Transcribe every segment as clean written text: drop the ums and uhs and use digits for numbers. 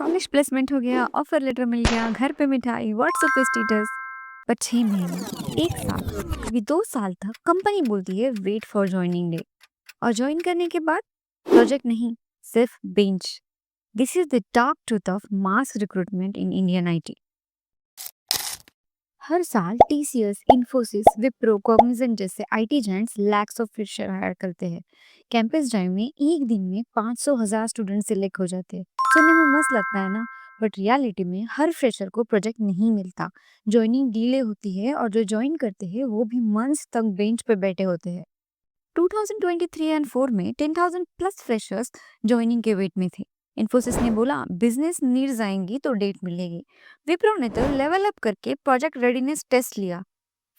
College placement हो गया, offer letter मिल गया, घर पे मिठाई, व्हाट्सएप पे स्टेटस। पर 6 महीने, 1 साल, कभी 2 साल तक कंपनी बोलती है वेट फॉर ज्वाइनिंग डे, और ज्वाइन करने के बाद प्रोजेक्ट नहीं, सिर्फ bench. This is the dark truth of mass recruitment in Indian IT. हर साल टीसीएस, इन्फोसिस, विप्रो, कॉग्निजेंट जैसे IT giants lakhs of fresher hire करते हैं। कैंपस ड्राइव में एक दिन में 500,000 स्टूडेंट सिलेक्ट हो जाते हैं। सुनने में मस्त लगता है ना, बट रियलिटी में हर फ्रेशर को प्रोजेक्ट नहीं मिलता। ज्वाइनिंग डिले होती है और जो ज्वाइन करते हैं वो भी मंथ्स तक बेंच पे बैठे होते हैं। 2023 एंड 4 में 10,000 प्लस फ्रेशर्स ज्वाइनिंग के वेट में थे। इन्फोसिस ने बोला बिजनेस नीड्स आएंगी तो डेट मिलेगी। विप्रो ने तो लेवल अप करके प्रोजेक्ट रेडीनेस टेस्ट लिया,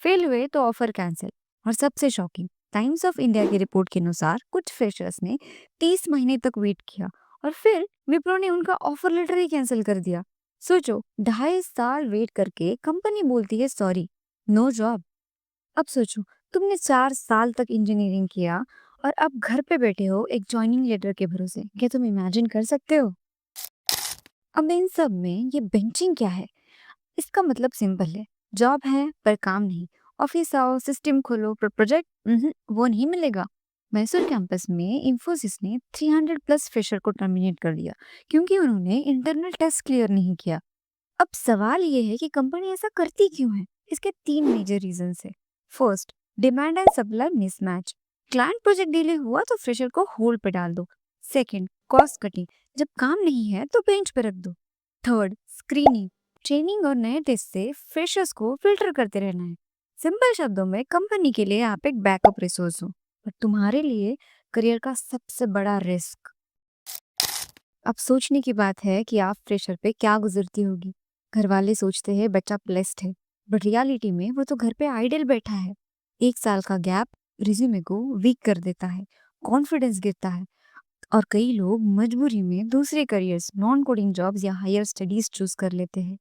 फेल हुए तो ऑफर कैंसिल। और सबसे शॉकिंग, टाइम्स ऑफ इंडिया की रिपोर्ट के अनुसार कुछ फ्रेशर्स ने 30 महीने तक वेट किया और फिर विप्रो ने उनका ऑफर लेटर ही कैंसिल कर दिया। सोचो, 2.5 साल वेट करके कंपनी बोलती है सॉरी, नो जॉब। अब सोचो, तुमने 4 साल तक इंजीनियरिंग किया और अब घर पे बैठे हो एक ज्वाइनिंग लेटर के भरोसे। क्या तुम इमेजिन कर सकते हो? अब इन सब में ये बेंचिंग क्या है? इसका मतलब सिंपल है, जॉब है पर काम नहीं। ऑफिस आओ, सिस्टम खोलो, पर प्रोजेक्ट वो नहीं मिलेगा। मैसूर कैंपस में इंफोसिस ने 300 प्लस फ्रेशर को टर्मिनेट कर दिया क्योंकि उन्होंने इंटरनल टेस्ट क्लियर नहीं किया। अब सवाल ये है कि कंपनी ऐसा करती क्यों है? इसके 3 मेजर रीजन है। First, demand and supply mismatch. Client project delay हुआ तो फ्रेशर को होल्ड पे डाल दो। Second, cost cutting. जब काम नहीं है तो बेंच पे रख दो। Third, screening. ट्रेनिंग और नए टेस्ट से फ्रेशर्स को फिल्टर करते रहना है। सिंपल शब्दों में, कंपनी के लिए आप एक बैकअप रिसोर्स हो, पर तुम्हारे लिए करियर का सबसे बड़ा रिस्क। अब सोचने की बात है कि आप फ्रेशर पे क्या गुजरती होगी। घर वाले सोचते हैं बच्चा ब्लेस्ड है, बट रियलिटी में वो तो घर पे आइडल बैठा है। 1 साल का गैप रिज्यूमे को वीक कर देता है, कॉन्फिडेंस गिरता है, और कई लोग मजबूरी में दूसरे करियर्स, नॉन कोडिंग जॉब्स या हायर स्टडीज चूज कर लेते हैं।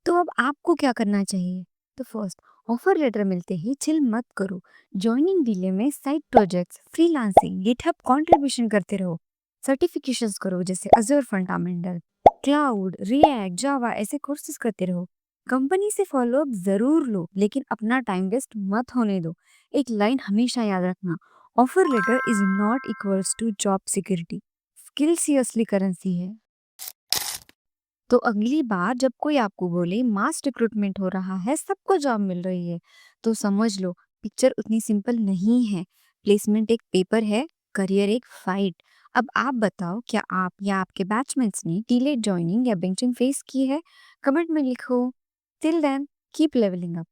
तो अब आपको क्या करना चाहिए? तो फर्स्ट, ऑफर लेटर मिलते ही चिल मत करो। ज्वाइनिंग डिले में side projects, freelancing, GitHub contribution करते रहो। सर्टिफिकेशंस करो जैसे अज़ूर फंडामेंटल, क्लाउड, रिएक्ट, जावा ऐसे कोर्सेज करते रहो। कंपनी से फॉलोअप जरूर लो, लेकिन अपना टाइम वेस्ट मत होने दो। एक लाइन हमेशा याद रखना, offer letter is not equals to job security. Skills ही असली करेंसी है। तो अगली बार जब कोई आपको बोले मास रिक्रूटमेंट हो रहा है, सबको जॉब मिल रही है, तो समझ लो पिक्चर उतनी सिंपल नहीं है। प्लेसमेंट एक पेपर है, करियर एक फाइट। अब आप बताओ, क्या आप या आपके बैचमेट्स ने डिलेड जॉइनिंग या बेंचिंग फेस की है? कमेंट में लिखो। Till then, keep levelling up.